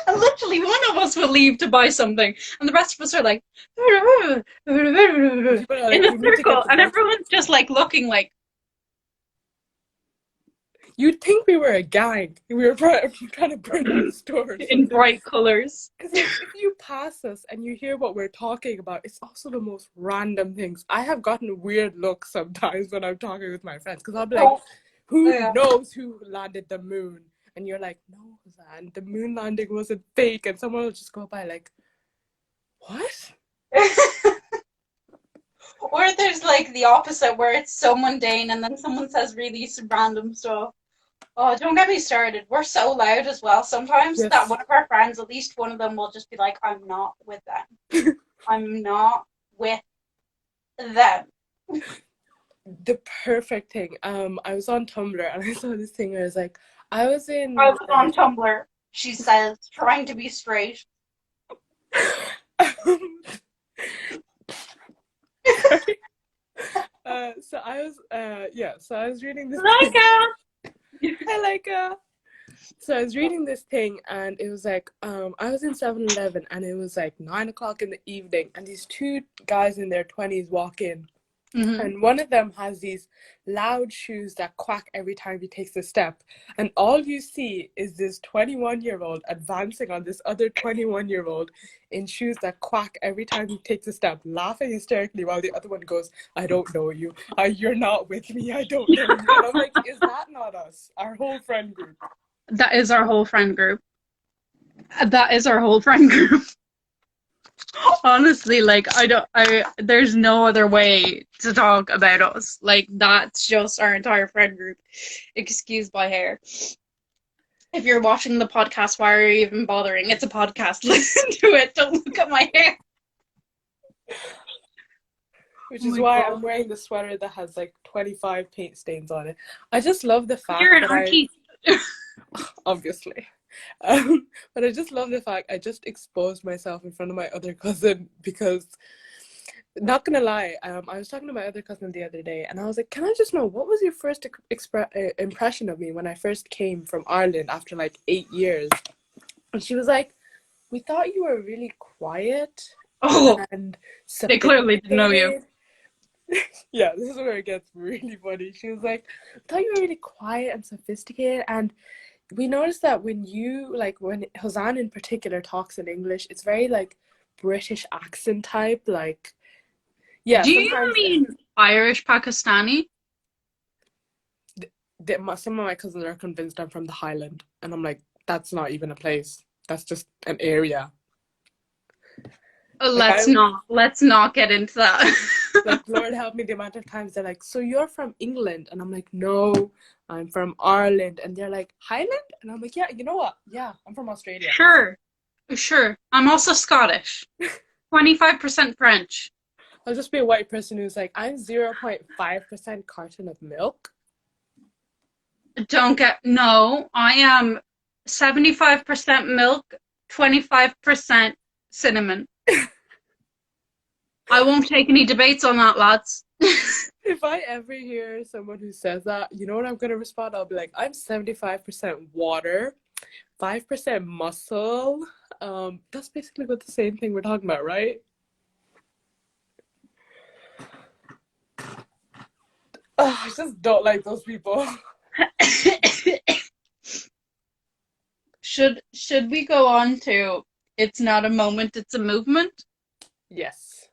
And literally, one of us will leave to buy something, and the rest of us are like in People are like, a "You need to get circle, the and groceries." everyone's just like looking like You'd think we were a gang. We were trying to burn down the store or in something. bright colors. Because like, if you pass us and you hear what we're talking about, it's also the most random things. I have gotten weird looks sometimes when I'm talking with my friends, because I'll be like, Oh, "Who yeah. knows who landed the moon?" And you're like, "No, Zan, the moon landing wasn't fake." And someone will just go by like, "What?" Or there's like the opposite where it's so mundane and then someone says really random stuff. Oh, don't get me started. We're so loud as well sometimes that Yes. one of our friends, at least one of them, will just be like, I'm not with them. I'm not with them. The perfect thing. I was on Tumblr and I saw this thing where it's like, I was I in was on Tumblr, she says, trying to be straight. sorry. So I was so I was reading this thing. I like So I was reading this thing, and it was like I was in 7-Eleven, and it was like 9 o'clock in the evening, and these two guys in their 20s walk in. Mm-hmm. And one of them has these loud shoes that quack every time he takes a step. And all you see is this 21-year-old advancing on this other 21-year-old in shoes that quack every time he takes a step, laughing hysterically while the other one goes, "I don't know you. You're not with me. I don't know you." And I'm like, is that not us? Our whole friend group. That is our whole friend group. That is our whole friend group. Honestly, like there's no other way to talk about us. Like that's just our entire friend group. Excuse my hair. If you're watching the podcast, why are you even bothering? It's a podcast. Listen to it. Don't look at my hair. Which Oh is my why God. I'm wearing the sweater that has like 25 paint stains on it. I just love the fact You're an that I, artiste. obviously, but I just love the fact I just exposed myself in front of my other cousin, because not gonna lie, I was talking to my other cousin the other day, and I was like, "Can I just know what was your first impression of me when I first came from Ireland after like 8 years?" And she was like, "We thought you were really quiet Oh, and they clearly didn't know you. sophisticated." Yeah, this is where it gets really funny. She was like, "I thought you were really quiet and sophisticated, and we noticed that when you like when Hosan in particular talks in English, it's very like British accent type, like." Yeah, Do you sometimes mean Irish Pakistani? some of my cousins are convinced I'm from the Highland, and I'm like, that's not even a place. That's just an area. Like I Let's not get into that. like, Lord help me, the amount of times they're like, "So you're from England?" And I'm like, "No, I'm from Ireland." And they're like, "Highland?" And I'm like, "Yeah, you know what? Yeah, I'm from Australia." Sure, sure. I'm also Scottish. 25% French. I'll just be a white person who's like, "I'm 0.5% carton of milk." No, I am 75% milk, 25% cinnamon. I won't take any debates on that, lads. If I ever hear someone who says that, you know what I'm gonna respond? I'll be like, "I'm 75% water, 5% muscle." That's basically what the same thing we're talking about, right? Oh, I just don't like those people. Should we go on to it's not a moment, it's a movement? Yes.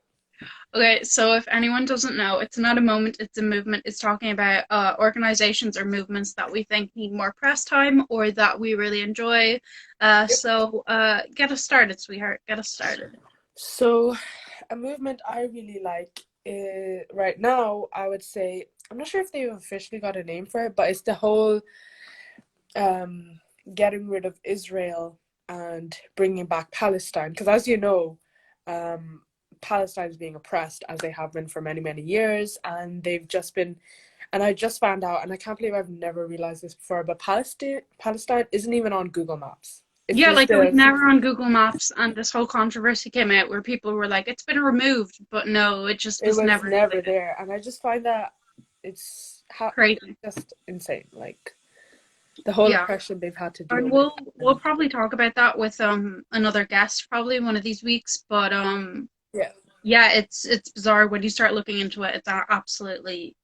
Okay, so if anyone doesn't know, it's not a moment, it's a movement. It's talking about organizations or movements that we think need more press time or that we really enjoy. Yep. Get us started, sweetheart. Get us started. So, a movement I really like right now, I would say, I'm not sure if they've officially got a name for it, but it's the whole um, getting rid of Israel and bringing back Palestine. Because as you know, Palestine is being oppressed as they have been for many, many years, and they've just been. And I just found out, and I can't believe I've never realized this before, but Palestine isn't even on Google Maps. It's Yeah, like it was listed as. never on Google Maps, and this whole controversy came out where people were like, "It's been removed," but no, it just It was was never never included. there, and I just find that it's Crazy. just insane. Like the whole Yeah. oppression they've had to deal And with, we'll and probably talk about that with another guest probably one of these weeks. But yeah, yeah, it's bizarre when you start looking into it. It's absolutely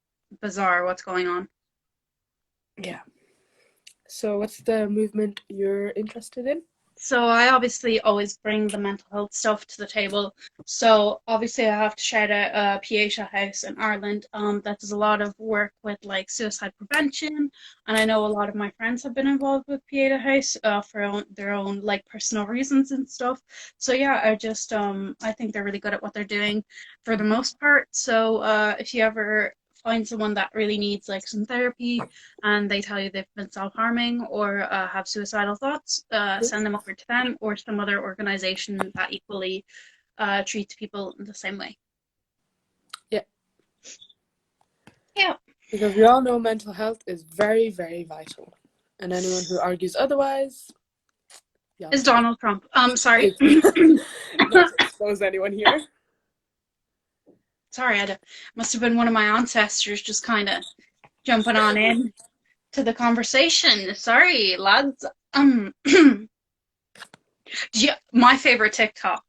bizarre what's going on. yeah. So, what's the movement you're interested in? So I obviously always bring the mental health stuff to the table. So obviously I have to shout out Pieta House in Ireland that does a lot of work with like suicide prevention, and I know a lot of my friends have been involved with Pieta House for their own like personal reasons and stuff. So yeah, I think they're really good at what they're doing for the most part. So if you ever find someone that really needs like some therapy and they tell you they've been self-harming or have suicidal thoughts, send them over to them or some other organization that equally treats people in the same way. Yeah, Yeah. because we all know mental health is very, very vital, and anyone who argues otherwise, yeah, Is Donald Trump. Sorry. not to expose anyone here. Sorry, must have been one of my ancestors just kind of jumping on in to the conversation. Sorry, lads. My favorite TikTok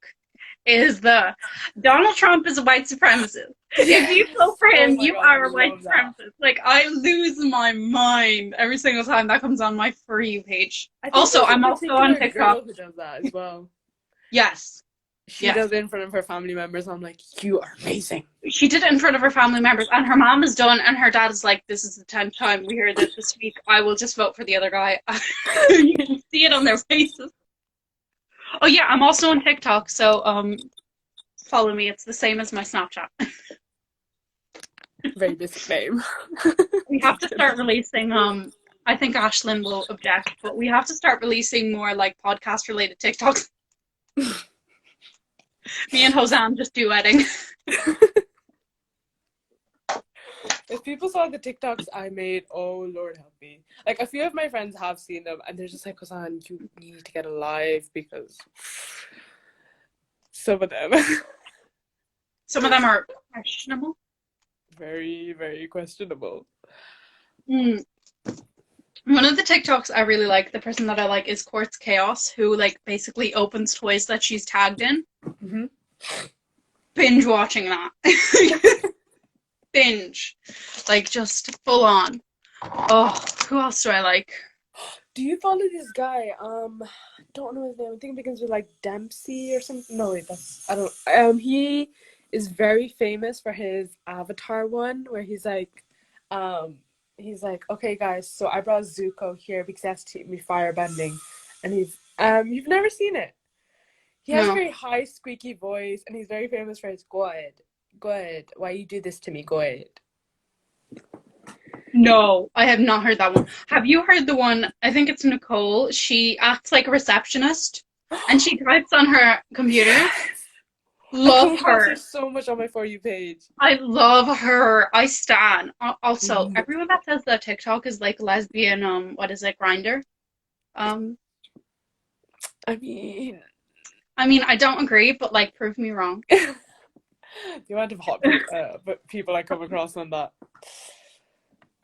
is the Donald Trump is a white supremacist. If you vote for Oh him, my you god, I are a white love that. supremacist. Like I lose my mind every single time that comes on my For You page. I think Also, there's a I'm also on particular TikTok. girl who does that as well. Yes, She yes. does it in front of her family members. I'm like, you are amazing. She did it in front of her family members, and her mom is done, and her dad is like, "This is the 10th time we heard this week. I will just vote for the other guy." You can see it on their faces. Oh yeah, I'm also on TikTok, so follow me. It's the same as my Snapchat. Very basic name. We have to start releasing I think Ashlyn will object, but we have to start releasing more like podcast related TikToks. Me and Hosan just duetting. If people saw the TikToks I made, oh Lord help me. Like a few of my friends have seen them and they're just like, Hosan, you need to get alive because some of them. Some of them are questionable. Very, very questionable. Mm. One of the TikToks I really like, the person that I like is Quartz Chaos, who like basically opens toys that she's tagged in. Mm-hmm. Binge watching that. Binge. Like just full on. Oh, who else do I like? Do you follow this guy? Don't know his name. I think it begins with like Dempsey or something. No, wait, I don't. He is very famous for his Avatar one, where he's like, okay, guys, so I brought Zuko here because he has to teach me firebending, and you've never seen it. He has a No. very high, squeaky voice, and he's very famous for his go ahead, why you do this to me, go ahead. No, I have not heard that one. Have you heard the one? I think it's Nicole. She acts like a receptionist and she types on her computer. Love her. There's so much on my For You page. I love her. I stan. Also, everyone that says that TikTok is like lesbian, what is it, Grindr? I mean, I don't agree, but like, prove me wrong. The amount of hot people I come across on that.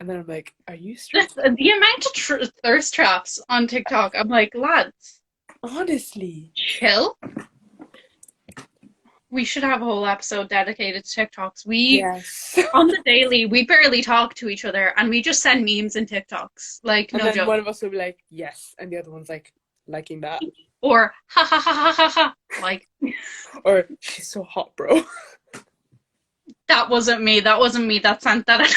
And then I'm like, are you straight? The amount of thirst traps on TikTok, I'm like, lads. Honestly. Chill. We should have a whole episode dedicated to TikToks. Yes. On the daily, we barely talk to each other and we just send memes and TikToks. Like, and no then joke. one of us will be like, yes. And the other one's like, liking that. Or, ha ha ha ha ha ha. Like. Or, she's so hot, bro. That wasn't me. That sent that.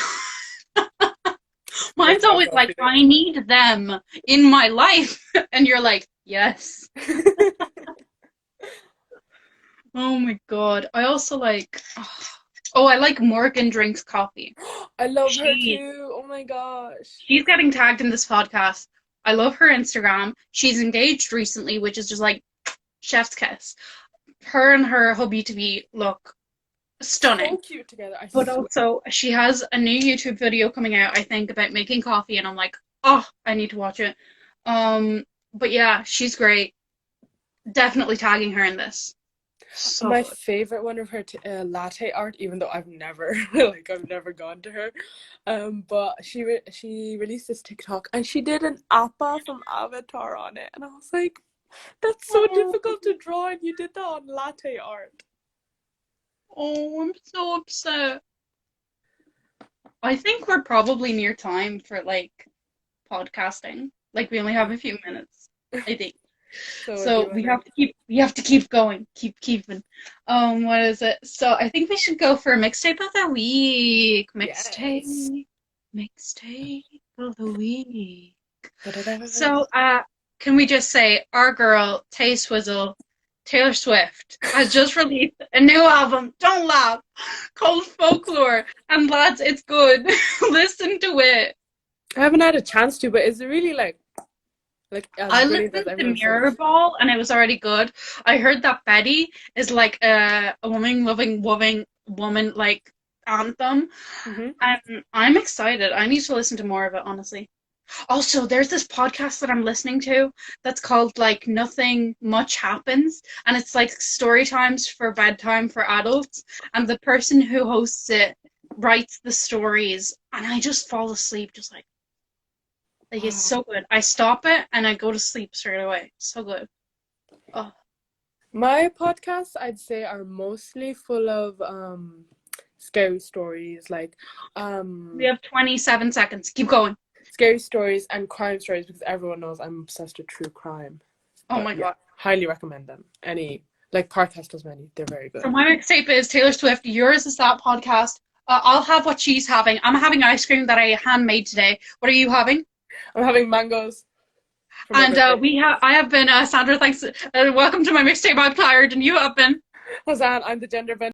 Mine's always like, I need them in my life. And you're like, yes. Oh my god. I also like, I like Morgan Drinks Coffee. I love her too. Oh my gosh. She's getting tagged in this podcast. I love her Instagram. She's engaged recently, which is just like chef's kiss. Her and her hubby to be look stunning. So cute together. But also, she has a new YouTube video coming out, I think, about making coffee, and I'm like, oh, I need to watch it. But yeah, she's great. Definitely tagging her in this. So my good. favorite one of her latte art, even though I've never gone to her, but she released this TikTok and she did an appa from Avatar on it, and I was like, that's so difficult to draw, and you did that on latte art. Oh, I'm so upset. I think we're probably near time for like podcasting. Like we only have a few minutes, I think. So we have to keep going, keep keeping. What is it? So I think we should go for mixtape of the week. Mixtape of the week. So can we just say our girl Tay Swizzle, Taylor Swift, has just released a new album, don't laugh, called Folklore, and lads, it's good. Listen to it. I haven't had a chance to, but is it really like I listened to Mirror Ball and it was already good. I heard that Betty is like a woman-loving woman like anthem. And I'm excited. I need to listen to more of it, honestly. Also, there's this podcast that I'm listening to that's called like Nothing Much Happens, and it's like story times for bedtime for adults, and the person who hosts it writes the stories, and I just fall asleep just like it's so good. I stop it and I go to sleep straight away. So good. Oh. My podcasts, I'd say, are mostly full of scary stories. Like we have 27 seconds. Keep going. Scary stories and crime stories, because everyone knows I'm obsessed with true crime. Oh my god. Highly recommend them. Any podcast does many. They're very good. So my mixtape is Taylor Swift. Yours is that podcast. I'll have what she's having. I'm having ice cream that I handmade today. What are you having? I'm having mangoes. And I have been Sandra. Thanks. Welcome to my mixtape. I'm tired, and you have been Hosanna. I'm the genderbent.